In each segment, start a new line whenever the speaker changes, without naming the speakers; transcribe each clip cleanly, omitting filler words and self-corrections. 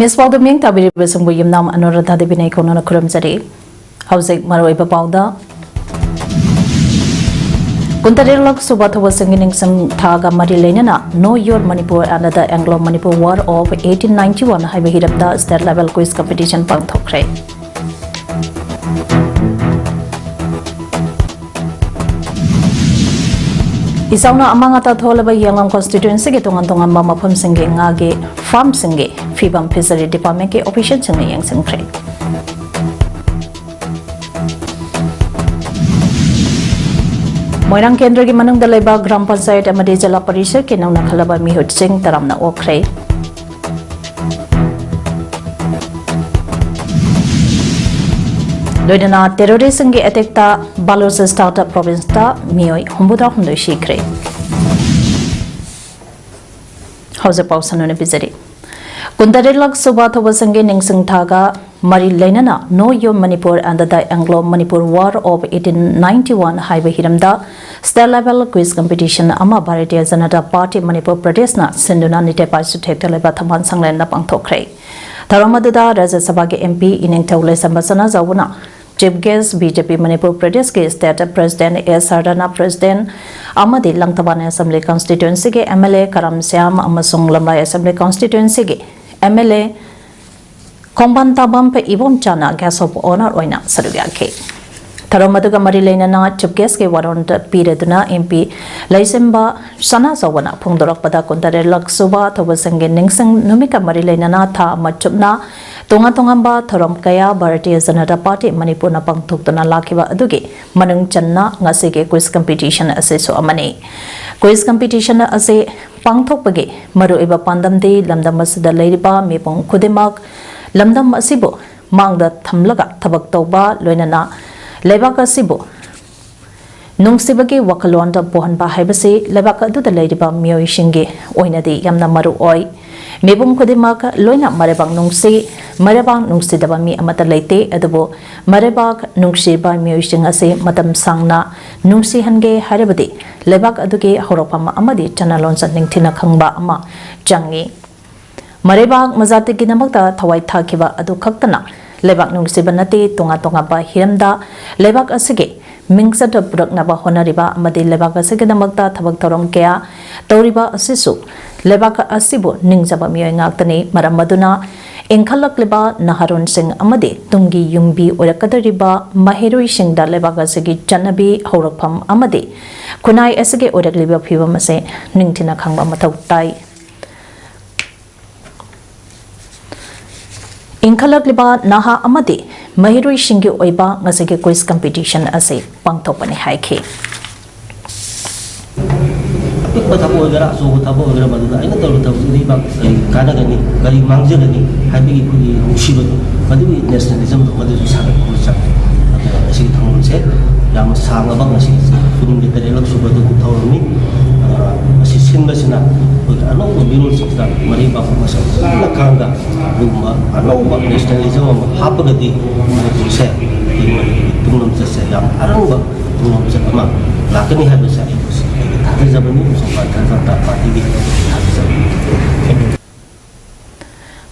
Miss PAODAM yang tabiri besung bu yimnam Anuradha Devi nei kono na kuram jari hausik maroi ba PAODA Kuntarilak subat wa singing sang thaga mari lenana Know Your Manipur and the Anglo Manipur War of 1891 haibe hirapda state level quiz competition pangthokre Isauna amang ata tholaba yangam constituency ke tongan mapam singge ngage farm singge fibam fishery department ke official singge yang singkre Moirang kendra ki manung dalaiba gram panchayat amade jala parishad ke nauna khalaba mihut sing taramna okre Loidana terrorism ke attack ta Balochistan startup province ta mioi humbuda hundoi shikre Hausa pausanone bizari Kundarilak subat wasange ningsing thaga mari lainana Know Your Manipur and the Anglo Manipur War of 1891 haibe hiramda state level quiz competition ama Bharatiya Janata Party Manipur Pradesh na sinduna nite paisu thektaleba thaman sanglen na pangthokre Tharamadada Rajya Sabha ke MP ining thaule sambasana zawuna Chief Guest BJP Manipur Pradesh ke State President A. Sardana President Amadi Langtaban Assembly Constituency ke MLA Karam Syam amasung Lambai Assembly Constituency ke MLA Komban Tabam pe Ibom Chana Gas of Honor oina sarugya ke Tharamaduga mari lainana Chief Guest ke waron pireduna MP Laisemba Sana Zawana Pungdorok pada Kuntarilak suba thawasange ningsang numika mari lainana tha machupna Tonga-tongamba thorom kaya Bharatiya Janata Party Manipur na pangthokduna lakhiba adugi manung channa ngasi ke quiz competition ase so amani quiz competition ase pangthokpagi maruiba pandamdi lamdam asida leiriba mipong khudimak lamdam asibu mangda thamlaga thabak tawba loinana lebak asibu nungsibagi wakalonda bohanba haibase lebak adu da leiriba mioi shingi oinadi yamna maru oi Mebum Kodimak Loina Marebang Nungsi Marebang Nungsi Dabami Amata Late Adubo Marebak Nungsi by Musing Ase Matam Sangna Nungsi Hange Haribadi Lebak Aduge Horopama Amadi Chanalon Sanding Tina Kangba Ama Jangi Marebak Mazati Ginamakta Tawai Takiba Adu Kaktana Lebak Nungsi Banati Tonga Tonga Ba Hiramda Lebak Asige Mingsat Naba Honariba Amadi Lebak Asigidamakta Tabak Torong Kea Tauriba Asisu Lebaka asibu ningzaba miyoy ngaktani maramaduna engkhalak leba naharun sing amade tungi yungbi orakadariba mahiroi singda lebaka sigi janabi haurakpham amade kunai asige orakliba phibam ase ningthina khangba mathau tai engkhalak leba naha amade mahiroi singi oiba ngasige quiz competition ase pangthokpani haikhe
Tabu agara so tabu agara maduda aina tabu tabu ni ba kana gani gari mangje gani habi ki kuni usiba madu nationalism to madu sa ko sa asi thong se yam sanga ba ngasi funing de tere lak suba to thawmi asi sinba sina ano ko biro sikta mari ba ko sa lakanga duma ano ba nationalism ma hapagati se tunam se yam arang ba tunam se ma lakani habi sa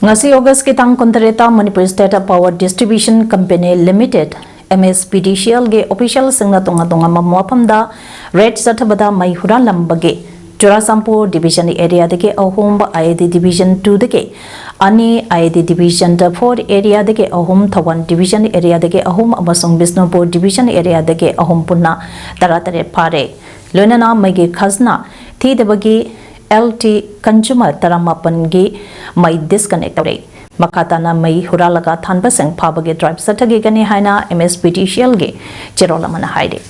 Ngasi August kitang kontreta Manipur State Power Distribution Company Limited MSPDCL ge official singna tonga mamwapamda red satabada mai huralam bage Churasampur Division area deke ahum IAD Division 2 deke ani IAD Division 4 area deke ahum Thawan Division area deke ahum amasung Bisnupur Division area deke ahum punna taratare pare Loinana Magi Khazna Thidabagi LT Consumer Taramapangi Mai disconnect rate Makatana Mai Huralaga Thanbasang Pabagi Drive Satagi Gani Haina MSPDCL ge Cherolamana Haide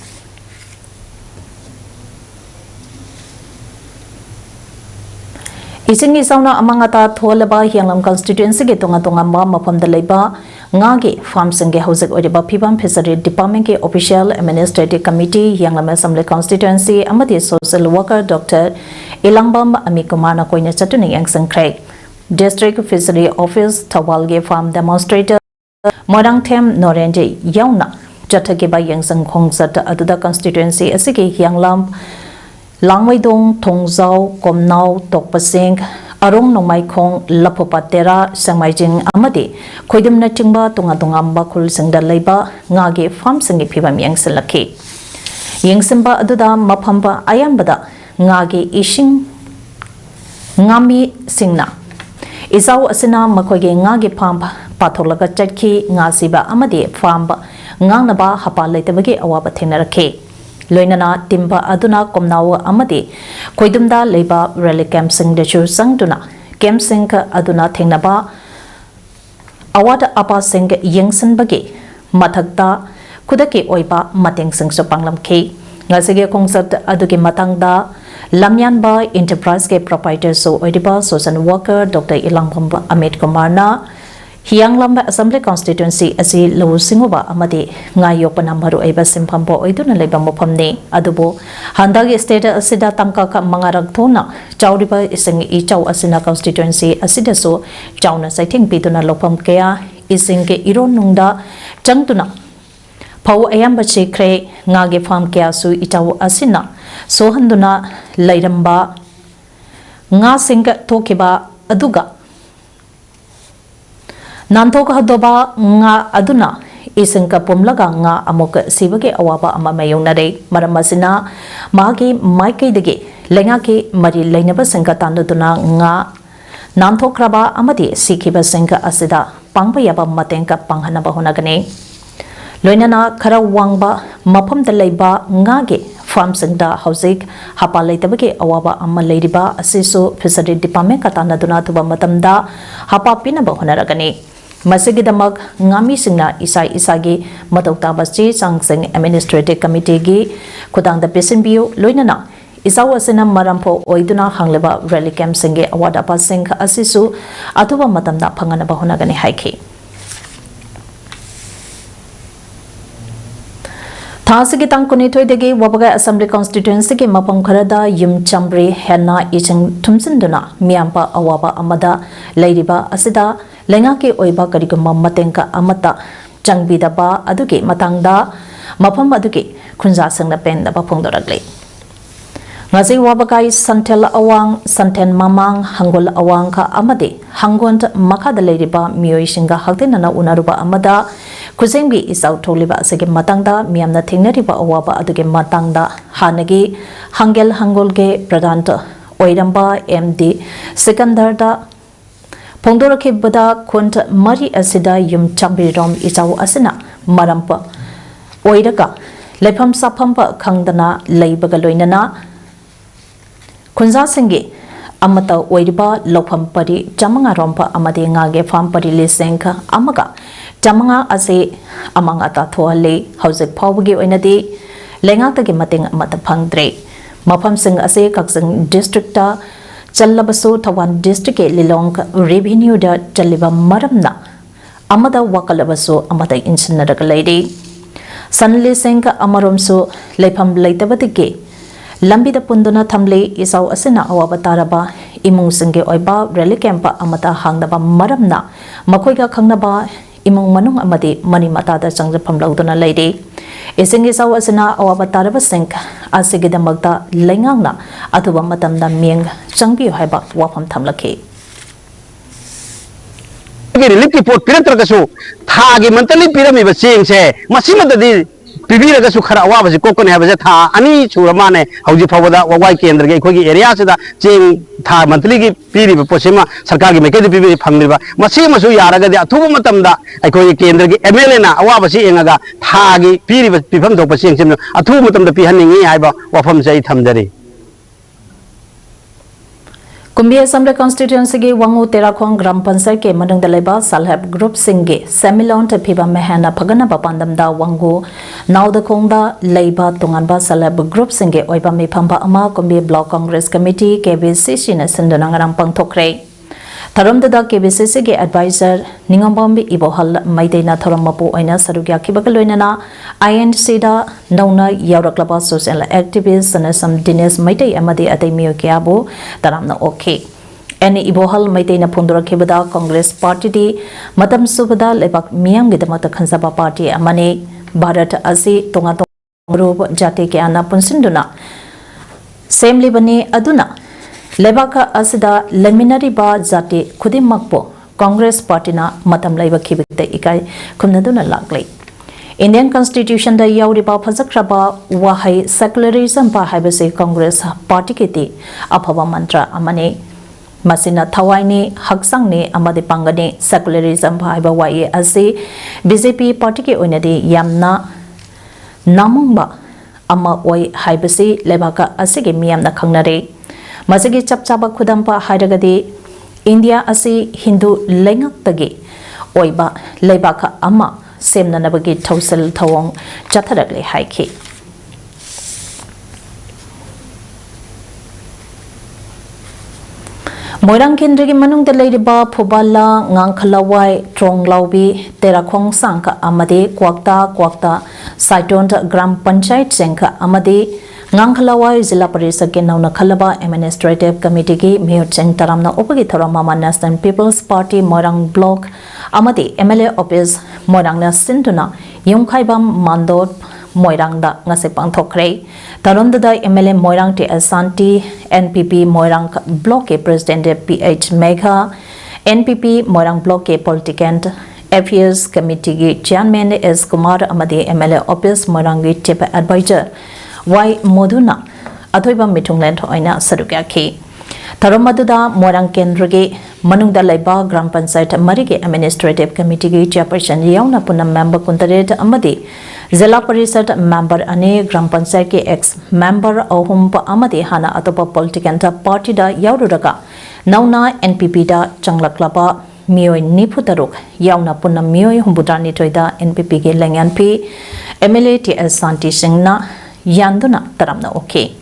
Isingi sauna amangata tholaba hianglam constituency ge tonga ma mapamda leiba ngage farm singe hosek oriba phibam fishery department ke official administrative committee hianglam assembly constituency amadi social worker Dr. Ilangbam Amikumana koina chatuni yang sangkhrai district fishery office Thawal ge farm demonstrator Morang Them Norenje yauna chathage ba yang sang khongsat aduda constituency asige hianglam Langwaidong Thongzau Komnau Tokpasing arong nongmai khong lapopatera sangmaijing amadi khoidumna chingba tunga tungamba khulsingda leiba ngage farm singi phibam yangsilaki yengsimba aduda mafamba ayambada ngage ishing ngami singna izau asina makoge ngage farm patholaga chakhi ngasiba amadi farm ngangnaba hapa leitabagi awaba thenarake loinana timba aduna komnawa amadi khoidumda leiba rally camp sing de chu sangduna camp sing aduna thengnaba awada apa sing yengsan bagi mathakta kudaki oiba mateng sing so panglamki ngasige concept adugi matangda lamyanba enterprise ke proprietor so oidiba social worker dr ilangbamba amit kumarna Hianglamba Assembly Constituency asi lo singoba amadi ngayopana maru aiba simpampo oiduna leiba mopamne adubo handagi state asida tangka ka mangarak thona chawriba ising I chaw asina constituency asida so chawna saithing piduna lopam kaya ising ke iron nungda changtuna phau ayamba chekre ngage farm kaya su ichaw asina sohanduna leiramba nga singka thokiba aduga Nantok hadoba nga aduna isengka pumlaga nga amok sibage awaba ama mayongnare maramasina magi maike dege lengake mari leinaba sengka tanduduna nga nanthokraba amadi sikhiba sengka asida pangba yaba matengka panghanaba honagane loinana khara wangba mafamda leiba ngage farm singda housing hapa leitabage awaba amma leiriba asiso fishery department katanaduna tuba matamda hapa pinaba honaragane Masigidamak ngami singna isai isagi matauta basi sangsing administrative committee gi kudang da pesinbiu loinana isaw asina marampo oiduna hangleba rally camp singe awada pasing asisu atuba matamda phangana bahuna gani haiki Thasigi tangkuni thoidegi wabaga assembly constituency ke mapam kharada yum chambre henna iching thumsinduna miampa awaba amada leiriba asida lenga ke oiba kariguma matenka amata changbidaba aduge matangda mapam aduge khunja sangna penda ba phongdoragle ngasi wabagai santel awang santen mamang hangol awang kha amade hangont makhada leiriba mioi singa hakdenana unaruba amada khuzengbi isau tholiba asege matangda miamna thingnariba awaba aduge matangda hanagi hangel hangolge pradanta oiramba md sekandarda Pongdorakibada kunt mari asida yum chambirom isau asina marampa oiraka lepham saphampa khangdana leibaga loinana khunja singi amata oiriba lopham pari chamanga rompa amade ngage farm pari lesengka amaga chamanga ase amanga ta thoale housing phawgi oinadi lengaktage mating amata phangdre mafam sing ase kaksing district ta Challabaso Tawan district Lilong revenue da Chaliba Maramna Amada Wakalabaso Amada Insinaraga lady Sanli Senka Amarumso Lepam Laitabadike Lambi the Punduna Tamle Isau Asina Awabataraba Imung Singe Oiba Rally Campa Amata Hangdaba Maramna Makoiga Kangnaba Imung Manung Amadi Mani Matada Sangjapam Lauduna lady Isingi saw asina awabataraba sink asigida magda lengangna atuba matamda mieng changbi haiba wafam thamlaki
relief report piratragasu thagi mentally pirami ba ching se masimadadi pibiragasu khara awaba ji kokone habaje tha ani churamane hauji phawada wawai kendra ge khogi area sida ching tha mentally gi piri ba posema sarkar gi mekedi pibi phangriba masi masu yaragadi athuba matamda ai khogi kendra gi mla na awaba si engaga tha gi piri ba pifam dok pa ching sim athuba matamda pihaningi haiba wafam sai thamjari
Kumbi Assembly Constituency ge Wangu Terakhong Gram Panchayat ke Manung Dalaiba Salhab Group Singe Semilon te Phiba Mehana Phagana Bapandam da Wangu Nauda Khongda Leiba Tunganba Salhab Group Singe Oiba Miphamba Ama Kumbi Block Congress Committee KBCC na Sindona Ngarang Pangthokre Tharamda da KBCC ge advisor Ningombambi Ibohal Maidena Tharamapu Oina Sarugya Kibagaloinana INC da Nauna Yauraklaba Social Activist Sanasam Dines Maitei Amadi Atei Miyokyabu Taramna Okay Any Ibohal Maitena Pundura Kibada Congress Party di Matam Subada Lebak Miyam Gidamata Khansaba Party Amane Bharat Asi Tonga Group Jati Kiana Punsinduna Same Libani Aduna Lebaka asida leminariba zati khudimakpo Congress Party na matam laiba khibite ikai khumnaduna laklei. Indian Constitution da yauriba phajakraba wahai secularism ba haibase Congress Party kiti aphaba mantra amane masina thawaini haksangni amade pangani secularism ba haiba wai ase BJP party ke oinadi yamna namungba ama oi haibase lebaka asige miyamna khangnare masigi chapchaba khudampa hairagadi India asi Hindu lengak tagi oiba lebaka ama semna nabagi thosel thawong chatharagle haiki Moirang Kendrigi manungda leiriba phobala ngangkhalawai tronglaubi terakhong sangka amade kwakta saiton gram panchayat sengka amade ngangkhalawai zilla parishad ke nauna khalaba administrative committee ki mayor cheng taramna upagi thorama national people's party Moirang block amade MLA office Moirang na sintuna yungkhaibam mandot Moirang da ngase pangthokre tarondada MLA Moirang te asanti NPP Moirang block ke president PH Megha NPP Moirang block ke political affairs committee ki chairman S Kumar amade MLA office Moirang ki chief advisor Y Moduna athoiba mitunglen thoina sarukya Tharomaduda Moirang Kendragi Manungda Laiba Gram Panchayat Marigi Administrative Committee ki chairperson yauna punam member kuntaret amadi Zilla Parishad member ane Gram Panchayat ki ex member ahum pa amadi hana atopa political party da yaururaga nauna NPP da changlaklaba mioi niputaruk yauna punam mioi humbudrani toida NPP ki lengyan p MLA TS Santi Singna Yanduna taramna okay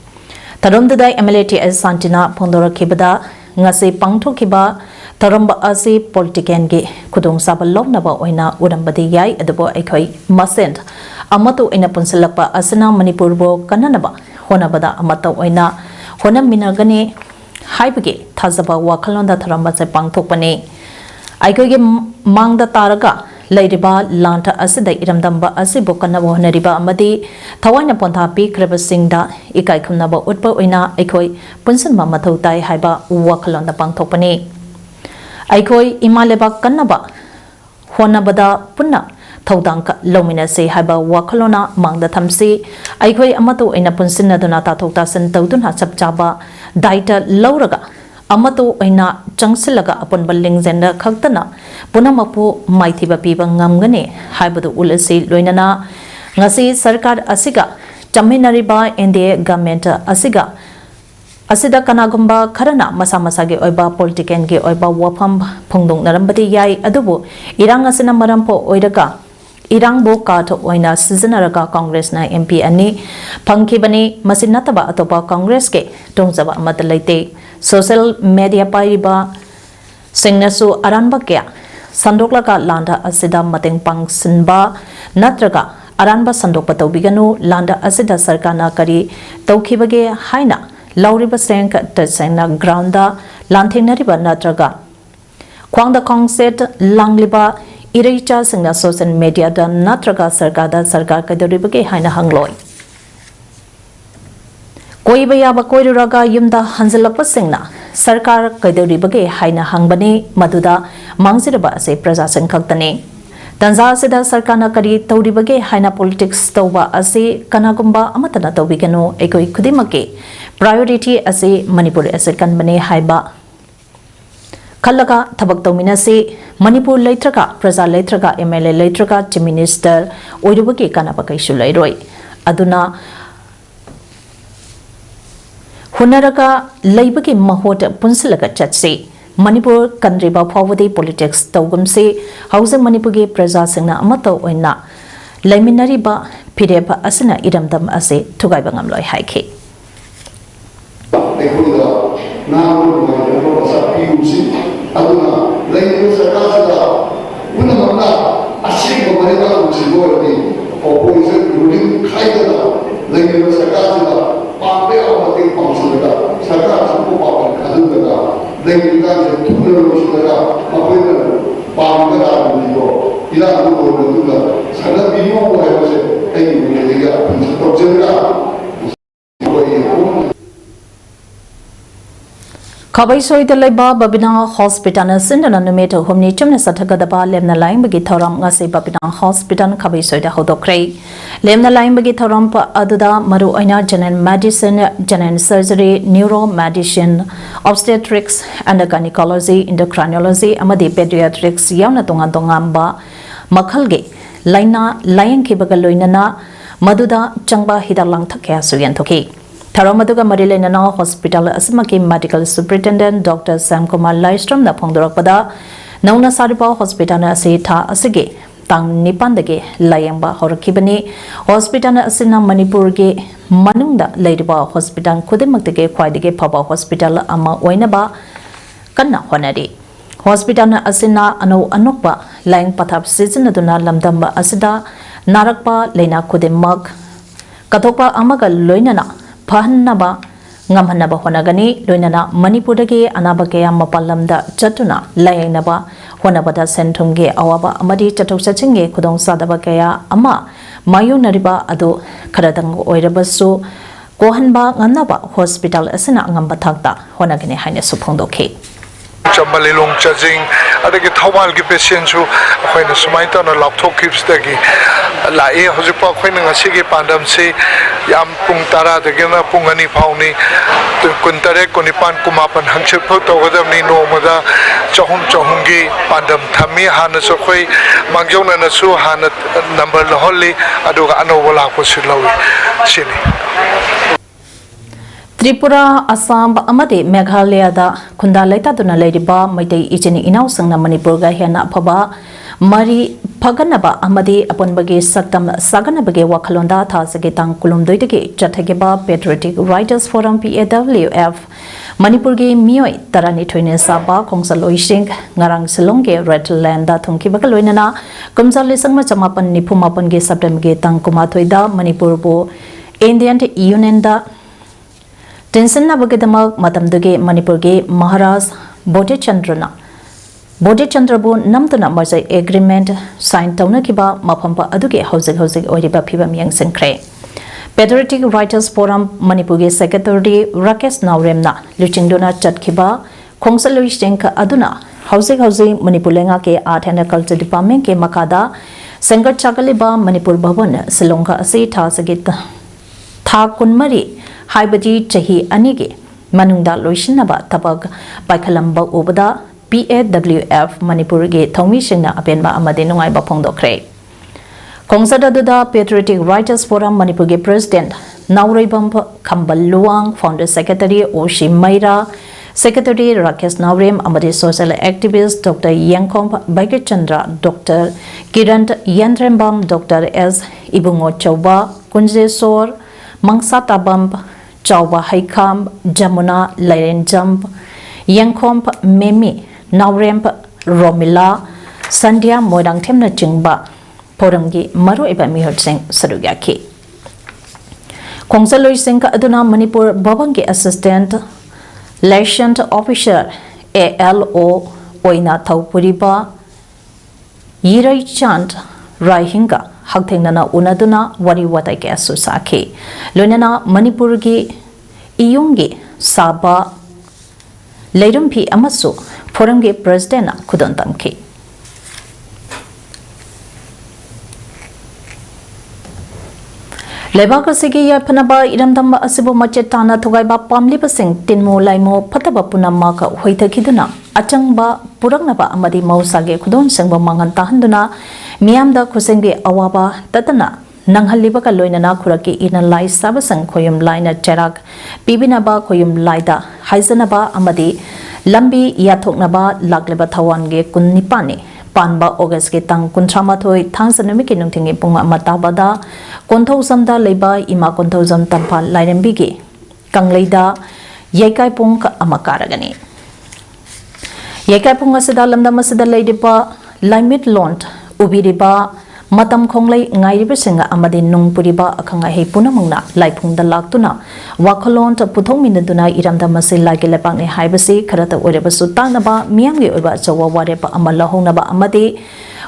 Taromda MLA TS Santina Pondora Kibada ngase pangtho kiba taramba asi politician ge kudung sabal lobnaba oina urambadi yai adubo aikhoi masent amato ina punsalapa asana manipur bo kananaba honabada amato oina honam minagani haibage thazaba wakhalonda taramba se pangthokpane aikhoi ge mangda taraga Lairiba Lanta Asida Iramdamba Asibo Kanabo Nariba Amadi Tawana Ponta P Krabasingda Ikai Kumnaba Utpa Uina Aikoi Punsan Mamato Tai Haiba Wakalon the Pangtopani Aikoi Imaleba Kanaba Honabada Puna Taudanka Lomina Se Haiba Wakalona Mangda Tamsi Aikoi Amato in a Punsina Donata Totasan Tauduna Sapchaba Daita Lauraga Amato oina changsilaga upon baling zenda khaktana punamapu maithiba piba ngamgane haibadu ulasi loinana ngasi sarkar asiga chaminariba inde government asiga asida kanagumba kharana masa masage oiba politician ge oiba wafam phongdong narambati yai adubu irang asina marampo oiraga irang bo ka tho oina sijanaraga congress na MP ani phangkhibani masinataba atopa congress ke tongzaba amatalaite social media paiba singnasu aranba kya sandoklaga landa asida mateng pangsinba natraga aranba sandokpa tawbiganu landa asida sarkana kari tawkhibage haina lauriba senk tasena grounda lanthenariba natraga kwangda kongset langliba iraicha singna social media da natraga sarkar kadoribage haina hangloi Koiba yaba koiruraga yumda hanzalakpa singna sarkar kaidoribage haina hangbani maduda mangziraba ase prajasang khaktane tanza sida sarkana kari tawribage haina politics tawba ase kanagumba amatana tawbiganu ekoi khudimake priority ase manipur ase kanbane haiba khallaga thabak tawmina se manipur leitraga praja leitraga MLA leitraga chief minister oirubage kanaba kaisu lairoi aduna Hunaraga Laibaki Mahot Punsilaga Chatse Manipur Kandriba Powadi Politics Togumse Housing Manipugi Praja Singna Amato Oina Laiminariba Pirepa Asina Iramdam Ase Tugaibangam Loi Haike Khabai soida leba Babina Hospital sindana numit humni chumna sathagadaba lemna laing bagi thoram ngase Babina Hospital Khabai soida hodokre lemna laing bagi thoram pa aduda maru aina general medicine general surgery neuro medicine obstetrics and gynecology endocrinology amadi pediatrics yauna tonga tongamba makhalge laina layang khibaga loinana maduda changba hidalang thakya suyan thoki Tharamaduga Marilenana Hospital Asimaki Medical Superintendent Dr. Sam Kumar Laistrom na Pongdorakpada Nauna Saripa Hospital Asita Asige Tang Nipandage Layamba Horakibani Hospital Asina Manipurge Manunda Ladyba Hospital Kudimaktige Quaidige Papa Hospital Ama Wainaba Kana Honadi Hospital Asina Ano Anokpa Laying Pathap Season Aduna Lamdamba Asida Narakpa Lena Kudimak Katopa Amaga Loinana Pahanaba Ngamhanaba Honagani, Luinana, Manipurage, Anabakea Mapalamda, Chatuna, Layanaba, Honabata Centumge, Awaba, Amadi Chato Sachinge, Kudong Sadabakea, Ama, Mayu Nariba, Ado, Karatang Oirabasu, Gohanba, Nganaba, Hospital, Asina Ngambatakta, Honagani Hine Supondoke.
Chamalilong charging adagi thawal gi patient su khoina sumaita na laptop kips dagi la e hojipa khoina ngasi gi pandam se yam pung tara dagi na pungani phauni kuntare konipan kumapan hangchep pho togadam ni no mada chahum gi pandam thami hana so khoi mangjona na su hana number lohli aduga ano wala ko silawi sini
Tripura, Assam, Amadi, Meghalaya, da Kundalaita Duna Ladyba, Maitei Ichini Inausang na Manipurga Hena Paba, Mari Paganaba, Amadi, upon Bagi Saktam, Saganabage Wakalonda, Tasagetang Kulumdoidagi, Chatageba, Patriotic Writers Forum PAWF, Manipurgi, Mioi, Tarani Twine Saba, Kongsaloishing, Narang Silonge, Red Landa, Tunki Bakaloinana, Kumsalisang Machamapan Nipumapangi Sabdamge Tang Kumatoida, Manipurbo, Indian Unenda. Tensen Nabagadamak Matamduge Manipurge Maharaj Bodhichandrana Bodhichandrabu Namtuna Marzai Agreement signed Taunakiba Mapampa Aduge Housing Oriba Pibam Yang Senkre. Patriotic Writers Forum Manipurge Secretary Rakesh Nauremna Luchingdona Chatkiba Kongsalo Shenka Aduna Housing Manipulenga ke Art and Culture Department ke Makada Sengar Chakaliba Manipur Bhavan Silonga Ase Tasagita Tha Kunmari Haibadi Chahi Anige Manunda Loishinaba Tabag Baikalamba Ubada PAWF Manipurge Thomishina Apenba Amadinungai Bapongdokre Kongsada Duda Patriotic Writers Forum Manipurge President Nauribam Kambal Luang Founder Secretary Oshi Maira Secretary Rakesh Naurem Amadi Social Activist Dr. Yankom Baigachandra Dr. Kirant Yantrembam Dr. S. Ibungo Chauba Kunje Sor Mangsatabam Chauba Haikam, Jamuna, Laren Jump, Yankomp, Memi, Nauremp, Romila, Sandhya Moidang Temna Jingba, Porangi, Maru Eba Mihot Singh, Sarugaki. Kongsalo Singh Aduna Manipur Babangi Assistant, Lieutenant Officer, ALO, Oina Taupuriba, Yirai Chand, Raihinga. Hagthengnana unaduna wari watai ke asusaki loinana Manipurgi iyunggi saba leirumpi amasu forumgi presidenta kudontamki Lebakasigi yapanaba iramdamba asibu machetana thugaiba pamlibasing tinmo laimo pataba punamaka hoitakiduna achangba purangnaba amadi mausage khudon sengba mangan tahanduna Miamda Kusengi Awaba Tatana Nanghaliba Loinana Kuraki ina Lai Sabasang Koyum Lina Cherak Bibinaba Koyum Laida Haisanaba Amadi Lambi Yatoknaba Lagleba Tawange Kunipani Panba August ke Tang Kuntramatoi Tangsanamiki Nungtingi Punga Matabada Kontho Samda Leba Ima Kontho Zam Tampa Lairembigi Kangleida Yekai Pung Amakaragani Yekai Pung Asada Lamda Masada Ladipa Limit Lont Ubiriba Matam Konglai Ngairiba Singa Amadi Nung Puriba Akanga Hepunamuna Laipung the Laktuna Wakalon to Putominaduna Iramda Masi Lagilepang Haibasi Karata Ureba Sultanaba Miangi Uba Chawa Warepa Amalahonaba Amadi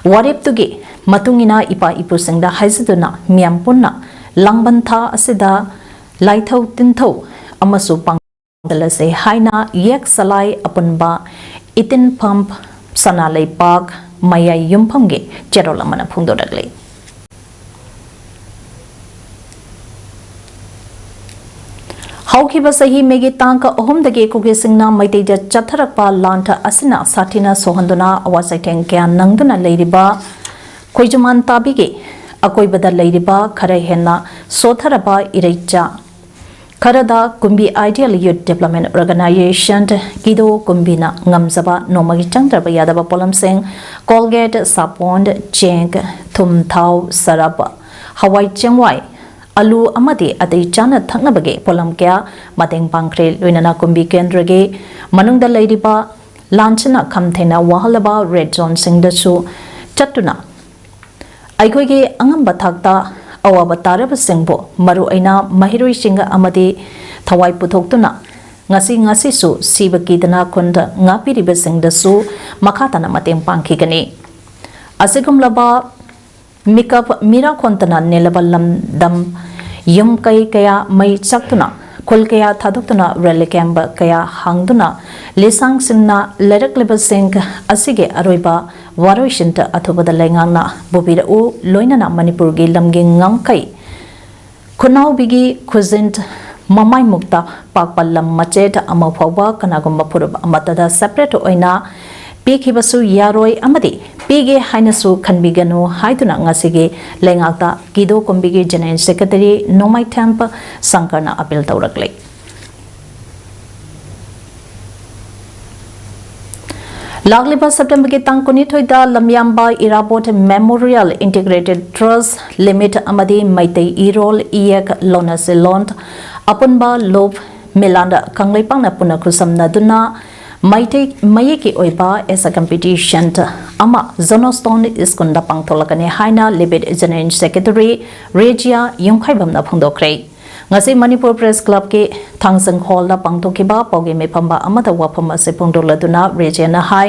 Warep Tugi Matungina Ipa Ipusing the Haizaduna Miampuna Langbantha Asida Laitho Tinto Amasu Pang दलसे हाइना येक सलाई अपुनबा इतिन pump सनालै पाक मया युमफमगे चेरोलमना फुंगदोरगले हौखिबा सही Maggi तांक अहुमदगे कुगेसिंगना मैतेजा चथरकपा लांथा असिना साथिना सोहंदुना अवासैथेंग क्या नंगदुना लेरिबा खोइजुमान ताबिगे अकोइबदा लेरिबा खरा हेन्ना सोथरबा इरैचा खरदा कुंबी आइडियल यूथ डेवलपमेंट ऑर्गेनाइजेशन किदो कुंबीना ngamzaba नोमगी चंद्रबा यादबा पोलमसेंग कोलगेट सापोंड चेंग थुमथाव सरब हवाई चंगवाई आलू अमदि अतै चाना थंगबगे पोलम क्या मतेंग पांख्रे लोइनाना कुंबी केंद्रगे मनुंगदा लेरिबा लांचना खमथेना वहलबा रेड जोन सिंगदसु चट्टुना अैखोइगे अंगंबा थाक्ता अवाब तारब सिंगबो मरु ऐना महिरोई सिंगा अमदि थवाई पुथोक्तुना ngasi su siba kidana khunda ngapiriba singdasu makhatana mateng pangkhigani asigum laba mikap mira khontana nelaba lamdam yum kai kaya mai chaktuna khul kaya thaduktuna rally camp kaya hangduna lisang sinna lerak leba sing asige aroiba waroishinta athobada lengangna bobira u loinana manipur gi lamge ngangkai khunau bigi khuzint mamai mukta pakpalam machet ama phawba kanagumba phurub amatada separate oina pikhibasu yaroi amadi pige hainasu khanbiganu haiduna ngasige lengakta kido kombigi general secretary nomai thamp sankarna appeal tawrakle Lagliba September ke tangkuni thoida lamyamba irabot memorial integrated trust limit amadi maitei irol iek lona selont apunba lob melanda kangleipang na puna khusamna duna maitei mayeki oiba as a competition ama zonostone iskunda pangtholakane haina libet general secretary regia yungkhaibam na phungdokre ngasi manipur press club ke thangsang hall da pangthokiba pauge me phamba amata wafam ase phungdoladuna region hai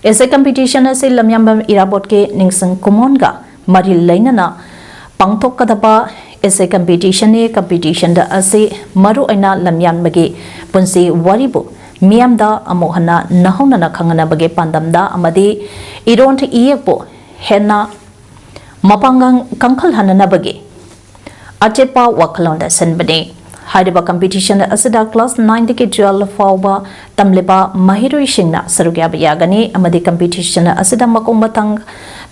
ese competition ase lamyambam irabot ke ningsang kumonga mari lainana pangthokadaba ese competition da ase maru aina lamyan bage punsi waribu miamda amohana nahona na khangana bage pandamda amadi iront iyekpo henna mapangang kangkhal hanana bage achepa wakalonda senbane haiba competition asida class 9 ke 12 fawba tamleba mahiroi singna sarugya bayagani amadi competition asida makong matang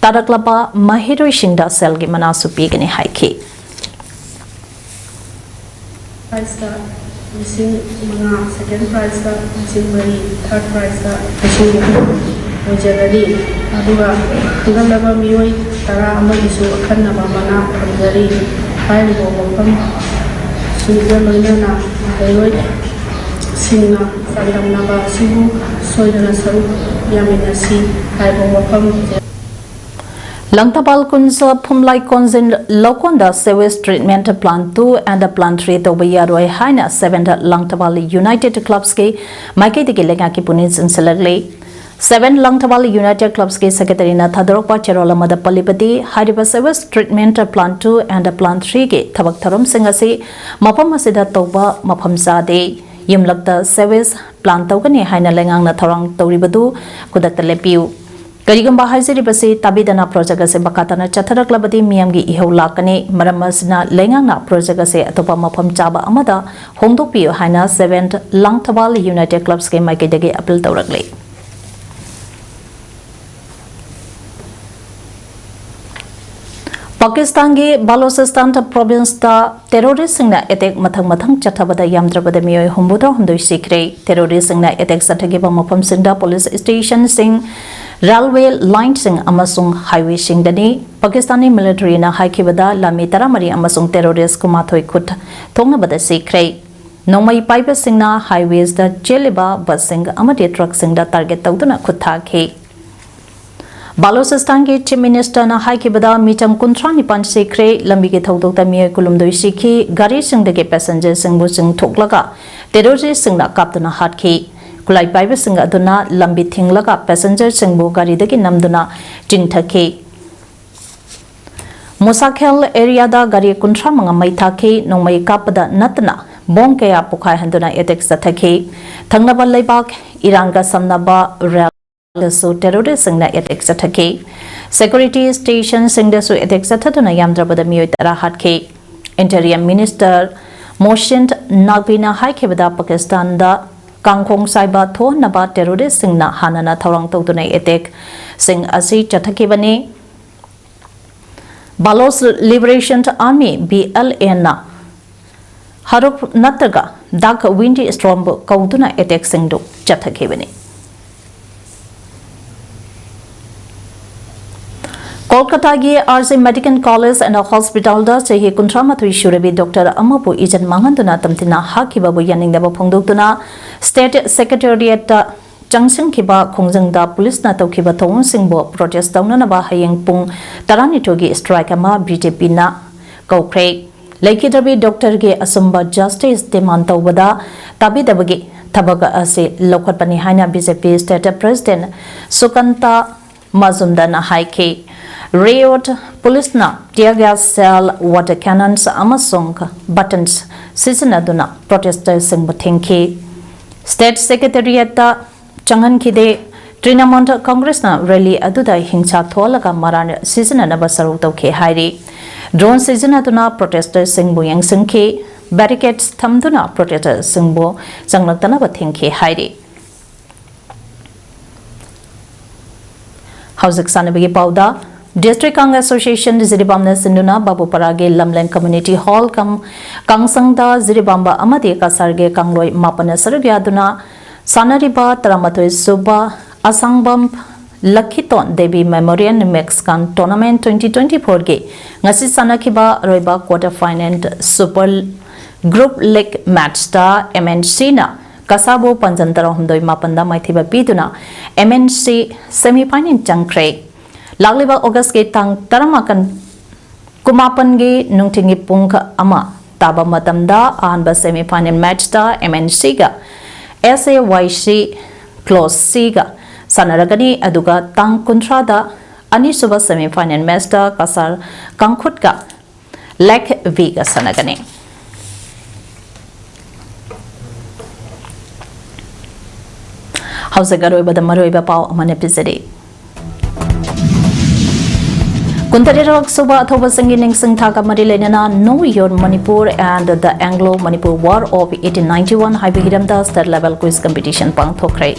taraklaba mahiroi singda selgi manasu pigani haiki
prize da missing mga second prize da missing mari third prize da missing ojagari aduga tungalaba miyoi tara amalisu akhanna mana phamjari haibo wafam singja loinana hairoi singna sandamnaba sibu soidana saru yaminasi haibo wafam
Langtabal kunsa phumlai konzin lokonda sewage treatment plant 2 and plant 3 to bayaroi haina 7 Langtabal United Clubs ke maike de lenga ki punin sinselagli 7 Langtabal United Clubs ke secretary na thadorokpa cherola mada palipati hariba sewage treatment plant 2 and plant 3 ke thabak tharom singasi mapam asida toba mapam sade yimlakta sewage plant tawgani haina lengang na thorang tawribadu kudakta lepiu Karigamba Haziri Basi Tabidana project se Bakatana Chataraklabadi Miamgi Iholakane Maramasna Lengana project se Atopa Mapam Chaba Amada Hongdopi Haina 7th Langtabal United Clubs ke Maikidege Appeal Taurakle. Pakistan ke Balochistan province ta terrorist singna attack mathang chathabada yamdrabada miyoi humbuda humdoi sikre terrorist singna attack sathage ba mapam singda police station sing railway line sing amasung highway sing dani Pakistani military na haikibada lami taramari amasung terrorist kumathoi khut thongna bada sikre nomai paiba singna highways da cheliba bus sing amati truck sing da target tawduna khutha khe Balochistan ke Chief Minister na haikibada mitam kuntrani pan sikre lambi ke thodok ta miyoi kulumdoi sikhi gari sing de ke passenger sing bu sing thoklaga terrorist sing na kaptuna hat khe kulai paiba sing aduna lambi thinglaga passenger sing bu gari de ki namduna tingthakhe Musakhel area da gari kuntra manga mai thakhe nomai kapada natna bong kaya pukai handuna etek sathaki thangnaba leibak Iran ga samnaba rel su terrorist singna etek sathaki security station singda su etek sathatuna yamdrabada miyoi tara hatki Interior Minister Moshint Nagbina haikebada Pakistan da Kangkhong Saiba Tho Naba terrorist singna hanana thorang tawdunai etek sing asi chathakibani Balos Liberation Army BLA na Harup Nataga Dark Windy Storm Kauduna etek singdu chathakibani Kolkata gi RC Medical College and Hospital da chehi kuntramathui shurabi Dr. Amapu ijan manganduna tamtina hakibabu yaningdaba phongdokduna State Secretariat da Changsing kiba khongjangda police na tawkiba thong singbo protest tawnana ba hayeng pung taranitogi strike ama BJP na kaukre Laikidabi Dr. ge asumba justice demand tawbada tabidabagi tabaga ase lokhatpani haina BJP State President Sukanta Mazumdana haike Riot police na tear gas cell water cannons amasung buttons sisinaduna protesters singbo thenki State Secretariat da Changan Kide Trinamounta Congress na rally aduda hingcha tholaga maran season na basaru tawke hairi drone season aduna protesters singbo yang singke barricades thamduna protesters singbo changlakdana ba thengke hairi Hausak sanabagi pauda District Congress Association Ziribamna Sinduna Babu Parage Lamlen Community Hall Kangsangda Ziribamba Amadi Kasarge Kangloi Mapana Sargyaduna Sanariba Taramatoi Suba Asangbam Lakiton Devi Memorial Mexican Tournament 2024 ge ngasi sanakiba roiba quarter final Super Group League match ta MNC na Kasabo Panjantara Humdoi Mapanda Maithiba Biduna MNC semi final changkre Lagliba August ke tang taramakan kumapan ge nungtingi pungka ama taba matamda ahanba semi final match ta MNC ga SAYC Close C ga sanaragani aduga tang kuntrada ani suba semi final match ta kasar kangkhut ga Lek V ga sanagani Hausa garoi bada maroi ba pau amane pizeri Kuntarirok Suba Athoba Singi Ningsing Thaka Marilenana Know Your Manipur and the Anglo-Manipur War of 1891 Haibi Hiramda State Level Quiz Competition Pang Thokrai.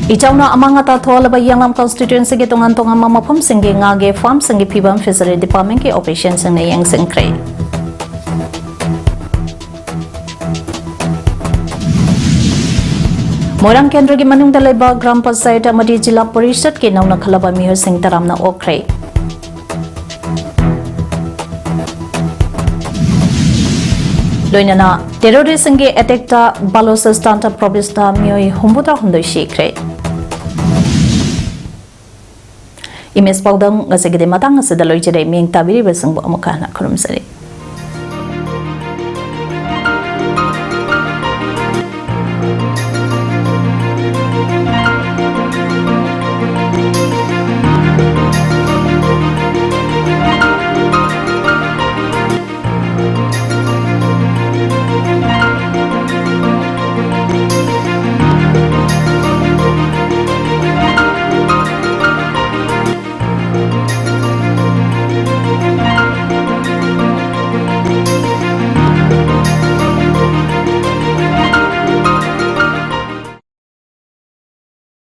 Ichauna Amangata Tholaba Yanglam Constituency ke tongan tongan mamapum singi ngage farm singi pibam fishery department ke operations ng yang singkrai. Moirang Kendra ki manung dalaiba Gram Panchayat amadi Jila Parishad ke nauna khalaba mihor sing taramna okrai. Loinana terrorist nge attack ta Balochistan ta province ta mihoi humbuta hundoi shikrai. Imes paudam ngasegede matang ngaseda loijere ming tabiri besang bo amukana kurumsari.